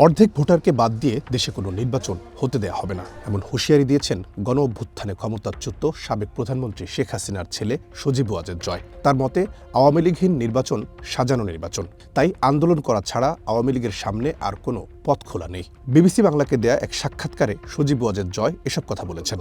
অর্ধেক ভোটারকে বাদ দিয়ে দেশে কোনো নির্বাচন হতে দেয়া হবে না, এমন হুঁশিয়ারি দিয়েছেন গণ অভ্যুত্থানে ক্ষমতাচ্যুত সাবেক প্রধানমন্ত্রী শেখ হাসিনার ছেলে সজীব ওয়াজেদ জয়। তার মতে আওয়ামী লীগহীন নির্বাচন সাজানো নির্বাচন, তাই আন্দোলন করা ছাড়া আওয়ামী লীগের সামনে আর কোনো পথ খোলা নেই। বিবিসি বাংলাকে দেয়া এক সাক্ষাৎকারে সজীব ওয়াজেদ জয় এসব কথা বলেছেন।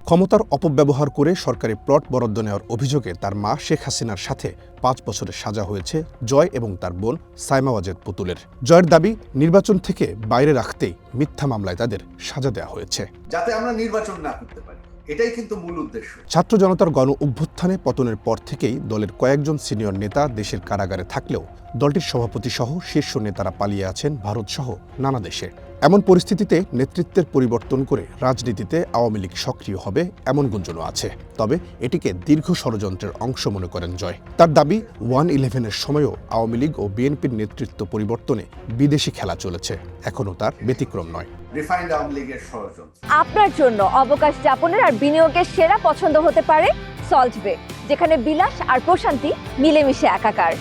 ক্ষমতার অপব্যবহার করে সরকারি প্লট বরাদ্দ নেওয়ার অভিযোগে তার মা শেখ হাসিনার সাথে 5 বছরের সাজা হয়েছে জয় এবং তার বোন সাইমা ওয়াজেদ পুতুলের। জয়ের দাবি, নির্বাচন থেকে বাইরে রাখতেই মিথ্যা মামলায় তাদের সাজা দেওয়া হয়েছে, যাতে আমরা নির্বাচন না করতে পারি। এটাই কিন্তু মূল উদ্দেশ্য। ছাত্র জনতার গণ অভ্যুত্থানে পতনের পর থেকেই দলের কয়েকজন সিনিয়র নেতা দেশের কারাগারে থাকলেও দলটির সভাপতি সহ শীর্ষ নেতারা পালিয়ে আছেন ভারত সহ নানা দেশে। এমন পরিস্থিতিতে নেতৃত্বের পরিবর্তন করে রাজনীতিতে আওয়ামী লীগ সক্রিয় হবে এমন গুঞ্জনও আছে। তবে এটিকে দীর্ঘ ষড়যন্ত্রের অংশ মনে করেন জয়। তার দাবি, 1/11-এর সময়ও আওয়ামী লীগ ও বিএনপির নেতৃত্ব পরিবর্তনে বিদেশি খেলা চলেছে, এখনও তার ব্যতিক্রম নয়। রিফাইন্ড আওয়ামী লীগের ষড়যন্ত্র। আপনার জন্য অবকাশ যাপনের আর বিনিয়োগের সেরা পছন্দ হতে পারে সল্ট বে, যেখানে বিলাস আর প্রশান্তি মিলেমিশে একাকার।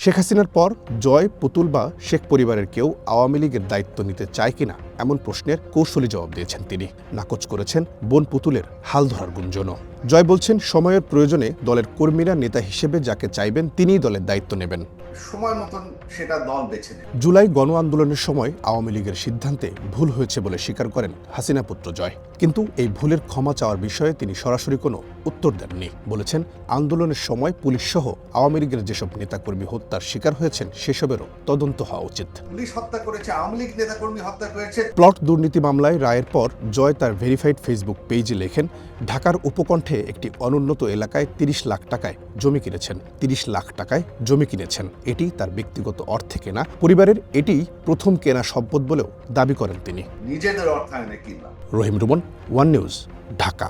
শেখ হাসিনার পর জয়, পুতুল বা শেখ পরিবারের কেউ আওয়ামী লীগের দায়িত্ব নিতে চায় কিনা এমন প্রশ্নের কৌশলী জবাব দিয়েছেন তিনি। নাকচ করেছেন বোন পুতুলের হাল ধরার গুঞ্জনও। জয় বলছেন, সময়ের প্রয়োজনে দলের কর্মীরা নেতা হিসেবে যাকে চাইবেন তিনিই দলের দায়িত্ব নেবেন। সময় মতন সেটা দল বেছে নেবে। জুলাই গণ আন্দোলনের সময় আওয়ামী লীগের সিদ্ধান্তে ভুল হয়েছে বলে স্বীকার করেন হাসিনা পুত্র জয়। কিন্তু এই ভুলের ক্ষমা চাওয়ার বিষয়ে তিনি সরাসরি কোনো উত্তর দেননি। বলেছেন, আন্দোলনের সময় পুলিশ সহ আওয়ামী লীগের যেসব নেতাকর্মী হত্যার শিকার হয়েছেন সেসবেরও তদন্ত হওয়া উচিত। পুলিশ হত্যা করেছে, আওয়ামী লীগ নেতাকর্মী হত্যা করেছে। প্লট দুর্নীতি মামলায় রায়ের পর জয় তার ভেরিফাইড ফেসবুক পেজে লেখেন, ঢাকার উপকণ্ঠে একটি অনুন্নত এলাকায় 30 লাখ টাকায় জমি কিনেছেন। 30 লাখ টাকায় জমি কিনেছেন, এটি তার ব্যক্তিগত অর্থে কেনা, পরিবারের এটি প্রথম কেনা সম্পদ বলেও দাবি করেন তিনি। নিজেদের অর্থায়নে কিনলাম। রহিম রুমন, ওয়ান নিউজ, ঢাকা।